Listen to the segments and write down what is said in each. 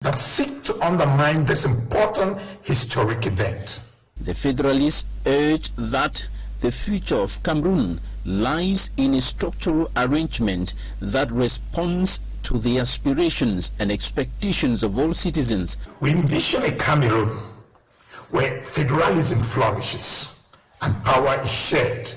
that seek to undermine this important historic event. The Federalists urge that the future of Cameroon lies in a structural arrangement that responds to the aspirations and expectations of all citizens. We envision a Cameroon where federalism flourishes and power is shared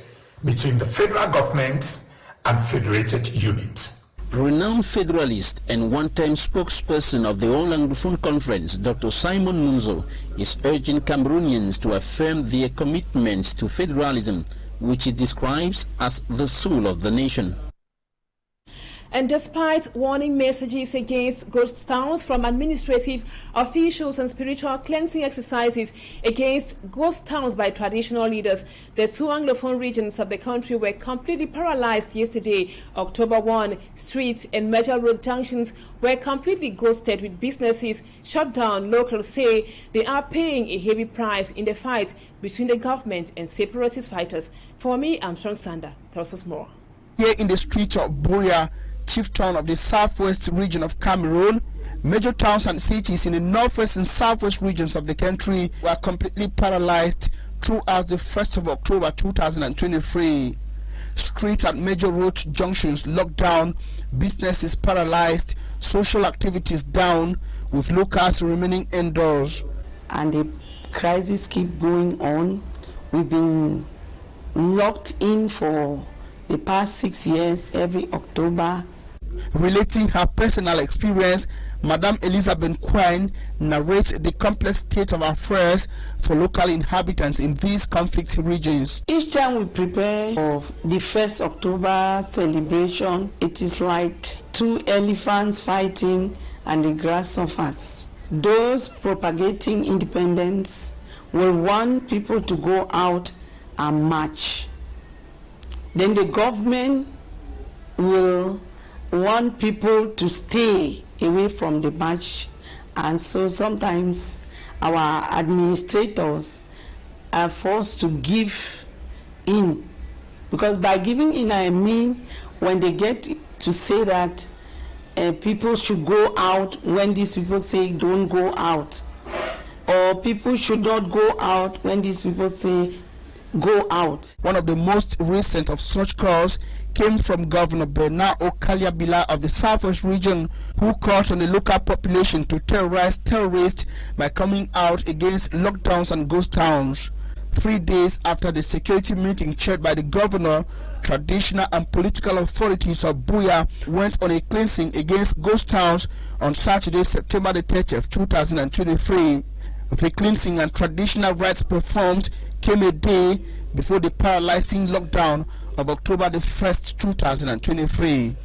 between the federal government and federated unit. Renowned federalist and one-time spokesperson of the All Anglophone Conference, Dr. Simon Munzo, is urging Cameroonians to affirm their commitment to federalism, which he describes as the soul of the nation. And despite warning messages against ghost towns from administrative officials and spiritual cleansing exercises against ghost towns by traditional leaders, the two Anglophone regions of the country were completely paralyzed yesterday, October 1. Streets and major road junctions were completely ghosted with businesses shut down. Locals say they are paying a heavy price in the fight between the government and separatist fighters. For me, Armstrong Sander tells us more. Here in the streets of Buea, chief town of the southwest region of Cameroon, major towns and cities in the northwest and southwest regions of the country were completely paralyzed throughout the 1st of October 2023. Streets and major road junctions locked down, businesses paralyzed, social activities down, with locals remaining indoors. And the crisis keep going on. We've been locked in for the past 6 years, every October. Relating her personal experience, Madame Elizabeth Quine narrates the complex state of affairs for local inhabitants in these conflict regions. Each time we prepare for the 1st October celebration, it is like two elephants fighting and the grass suffers. Those propagating independence will want people to go out and march. Then the government will want people to stay away from the march, and so sometimes our administrators are forced to give in, because by giving in I mean when they get to say that people should go out when these people say don't go out, or people should not go out when these people say go out. One of the most recent of such calls came from Governor Bernard Okaliabila of the Southwest region, who called on the local population to terrorize terrorists by coming out against lockdowns and ghost towns. 3 days after the security meeting chaired by the governor, traditional and political authorities of Buea went on a cleansing against ghost towns on Saturday, September the 30th, 2023. The cleansing and traditional rites performed came a day before the paralyzing lockdown of October the 1st, 2023.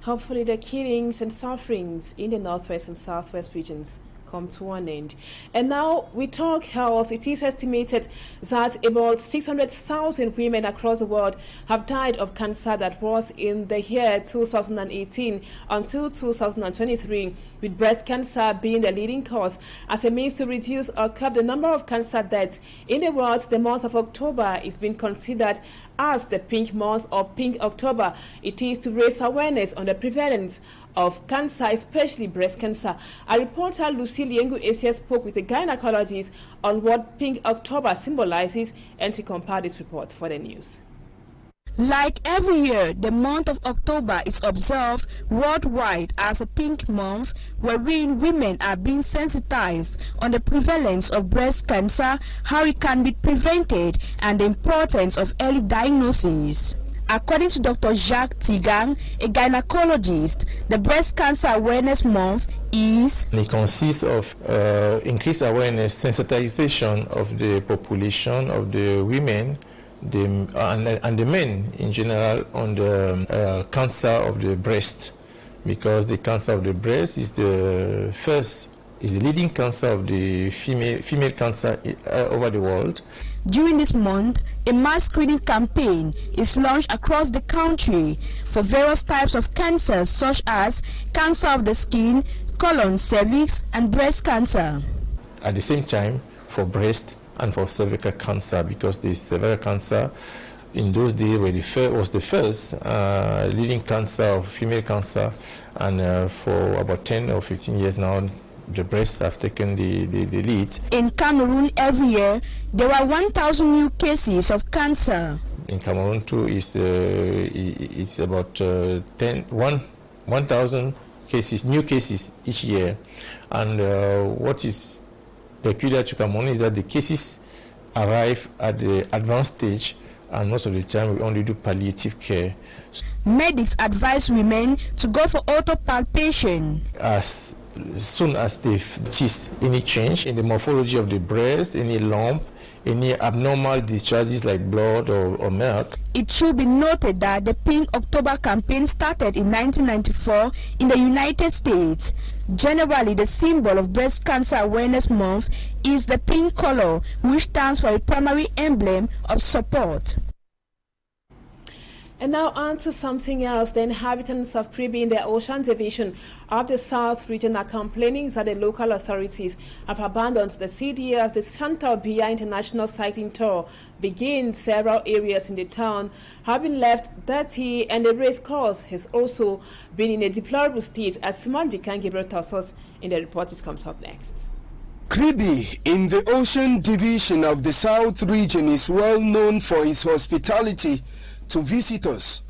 Hopefully the killings and sufferings in the northwest and southwest regions come to an end. And now we talk health. It is estimated that about 600,000 women across the world have died of cancer that was in the year 2018 until 2023, with breast cancer being the leading cause. As a means to reduce or curb the number of cancer deaths in the world, the month of October is being considered as the Pink Month or Pink October. It is to raise awareness on the prevalence of cancer, especially breast cancer. Our reporter Lucy Liengu Asia spoke with a gynecologist on what Pink October symbolizes, and she compiled this report for the news. Like every year, the month of October is observed worldwide as a pink month, wherein women are being sensitized on the prevalence of breast cancer, how it can be prevented, and the importance of early diagnosis. According to Dr. Jacques Tigang, a gynecologist, the Breast Cancer Awareness Month is... It consists of increased awareness, sensitization of the population, of the women, and the men in general on the cancer of the breast, because the cancer of the breast is the leading cancer of the female cancer over the world. During this month, a mass screening campaign is launched across the country for various types of cancers, such as cancer of the skin, colon, cervix, and breast cancer. At the same time, for breast and for cervical cancer, because the cervical cancer in those days was the first leading cancer of female cancer, and for about 10 or 15 years now, the breasts have taken the lead. In Cameroon, every year, there are 1,000 new cases of cancer. In Cameroon too, it's about 1,000 cases, new cases each year. And what is peculiar to Cameroon is that the cases arrive at the advanced stage, and most of the time we only do palliative care. Medics advise women to go for autopalpation. As soon as they notice any change in the morphology of the breast, any lump, any abnormal discharges like blood or milk. It should be noted that the Pink October campaign started in 1994 in the United States. Generally, the symbol of Breast Cancer Awareness Month is the pink color, which stands for a primary emblem of support. And now on to something else. The inhabitants of Kribi in the Ocean Division of the South region are complaining that the local authorities have abandoned the city as the Chantal Biya International Cycling Tour begins. Several areas in the town have been left dirty, and the race course has also been in a deplorable state, as Simanji Gabriel tells us in the report. It comes up next. Kribi in the Ocean Division of the South region is well known for its hospitality to visitors.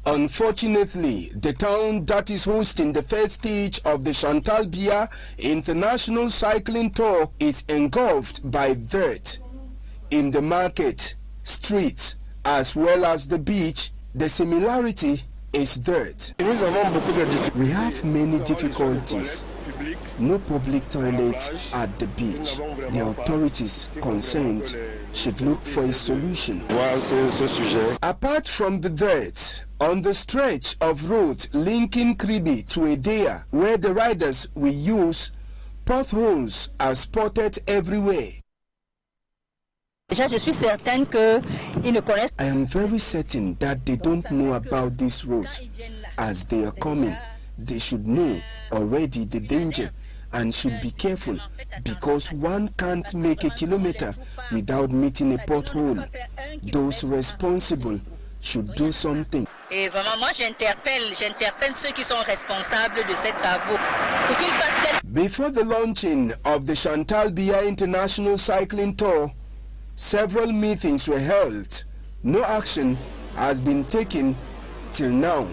Unfortunately, the town that is hosting the first stage of the Chantal Biya International Cycling Tour is engulfed by dirt. In the market, streets, as well as the beach, the similarity is dirt. We have many difficulties. No public toilets at the beach. The authorities concerned should look for a solution. Apart from the dirt, on the stretch of road linking Kribi to Edea, where the riders will use, potholes are spotted everywhere. I am very certain that they don't know about this road. As they are coming, they should know already the danger and should be careful, because one can't make a kilometer without meeting a pothole. Those responsible should do something. Et vraiment, moi, j'interpelle ceux qui sont responsables de ces travaux pour qu'ils fassent. Before the launching of the Chantal Biya International Cycling Tour, several meetings were held. No action has been taken till now.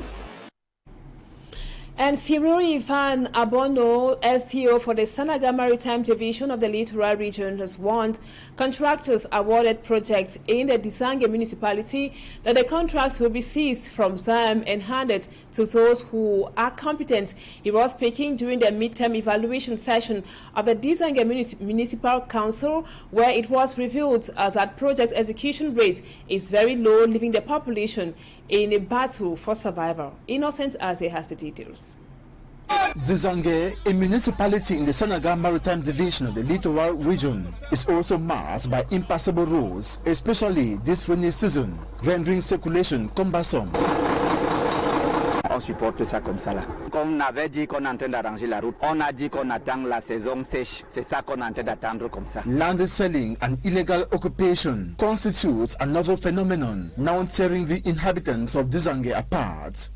And Cyril Ivan Abono, STO for the Senegal Maritime Division of the Littoral Region, has warned contractors awarded projects in the Dizange municipality that the contracts will be seized from them and handed to those who are competent. He was speaking during the midterm evaluation session of the Dizange Municipal Council, where it was revealed that project execution rate is very low, leaving the population in a battle for survival. Innocent Aze has the details. Dizange, a municipality in the Senegal Maritime Division of the Littoral Region, is also marked by impassable roads, especially this rainy season, rendering circulation cumbersome. On supporte ça comme ça là. Comme on avait dit qu'on est en train d'arranger la route, on a dit qu'on attend la saison sèche. C'est ça qu'on est en train d'attendre comme ça. Land selling and illegal occupation constitutes another phenomenon now tearing the inhabitants of Dizange apart.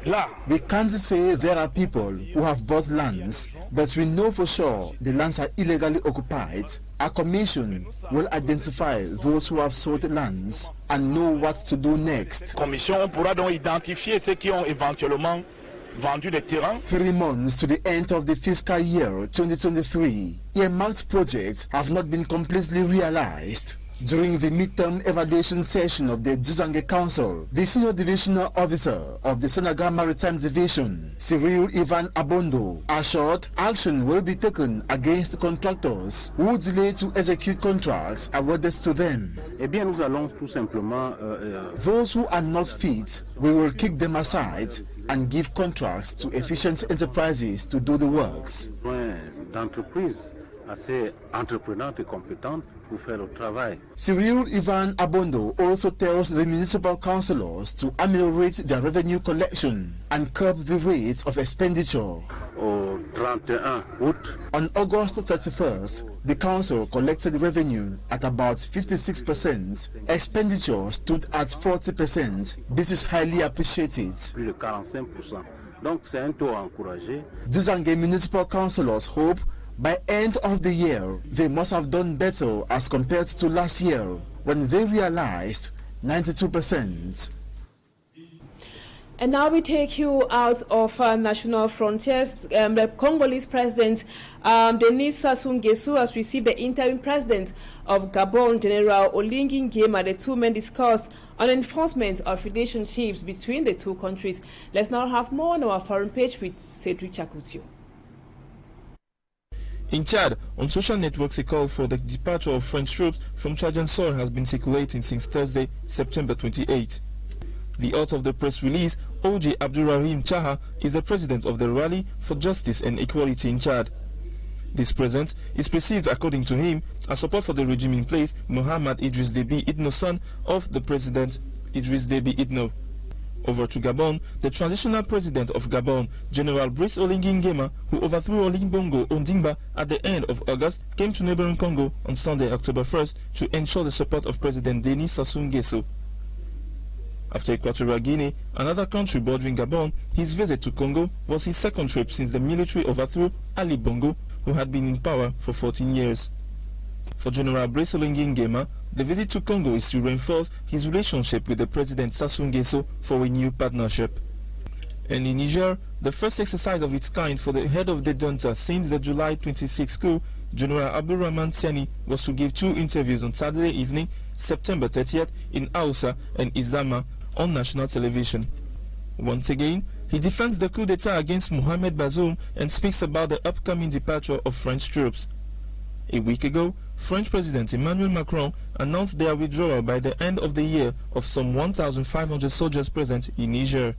We can't say there are people who have bought lands, but we know for sure the lands are illegally occupied. Our commission will identify those who have sold lands and know what to do next. Commission pourra donc identifier ceux qui ont éventuellement vendu des terrains. 3 months to the end of the fiscal year 2023, earmarked projects have not been completely realized. During the midterm evaluation session of the Dizange Council, the Senior Divisional Officer of the Senegal Maritime Division, Cyril Ivan Abondo, assured action will be taken against contractors who delay to execute contracts awarded to them. Eh bien, nous allons tout simplement... Those who are not fit, we will kick them aside and give contracts to efficient enterprises to do the works. D'entreprises assez entreprenantes et compétentes pour faire le travail. Cyril Ivan Abondo also tells the municipal councillors to ameliorate their revenue collection and curb the rates of expenditure. Aux 31 août. On August 31st, the council collected revenue at about 56%. Expenditure stood at 40%. This is highly appreciated. Plus de 45%. Donc c'est un taux encouragé. Dzangue municipal councillors hope by end of the year they must have done better as compared to last year when they realized 92%. And now we take you out of national frontiers. The Congolese president, Denis Sassou Nguesso, has received the interim president of Gabon, General Oligui Nguema. The two men discussed on enforcement of relationships between the two countries. Let's now have more on our foreign page with Cedric Chakutio. In Chad, on social networks, a call for the departure of French troops from Chadian soil has been circulating since Thursday, September 28. The author of the press release, O.J. Abdurrahim Chaha, is the president of the Rally for Justice and Equality in Chad. This presence is perceived, according to him, as support for the regime in place, Mohamed Idriss Déby Itno, son of the president Idriss Déby Itno. Over to Gabon, the transitional president of Gabon, General Brice Oligui Nguema, who overthrew Olingbongo Ondimba at the end of August, came to neighboring Congo on Sunday, October 1st, to ensure the support of President Denis Sassou Nguesso. After Equatorial Guinea, another country bordering Gabon, his visit to Congo was his second trip since the military overthrew Ali Bongo, who had been in power for 14 years. For General Brice Oligui Nguema, the visit to Congo is to reinforce his relationship with the President Sassou Nguesso for a new partnership. And in Niger, the first exercise of its kind for the head of the junta since the July 26 coup, General Abdurrahman Tiani was to give two interviews on Saturday evening, September 30th, in Aoussa and Izama on national television. Once again, he defends the coup d'etat against Mohamed Bazoum and speaks about the upcoming departure of French troops. A week ago, French President Emmanuel Macron announced their withdrawal by the end of the year of some 1,500 soldiers present in Niger.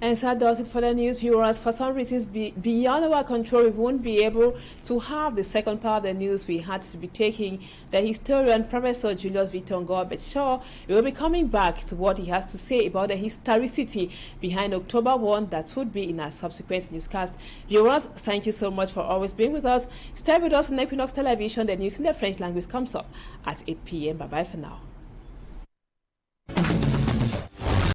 And so that does it for the news, viewers. For some reasons beyond our control, we won't be able to have the second part of the news. We had to be taking the historian, Professor Julius Vitongo, but sure, we will be coming back to what he has to say about the historicity behind October 1. That would be in our subsequent newscast. Viewers, thank you so much for always being with us. Stay with us on Equinoxe Television. The news in the French language comes up at 8 p.m. Bye-bye for now.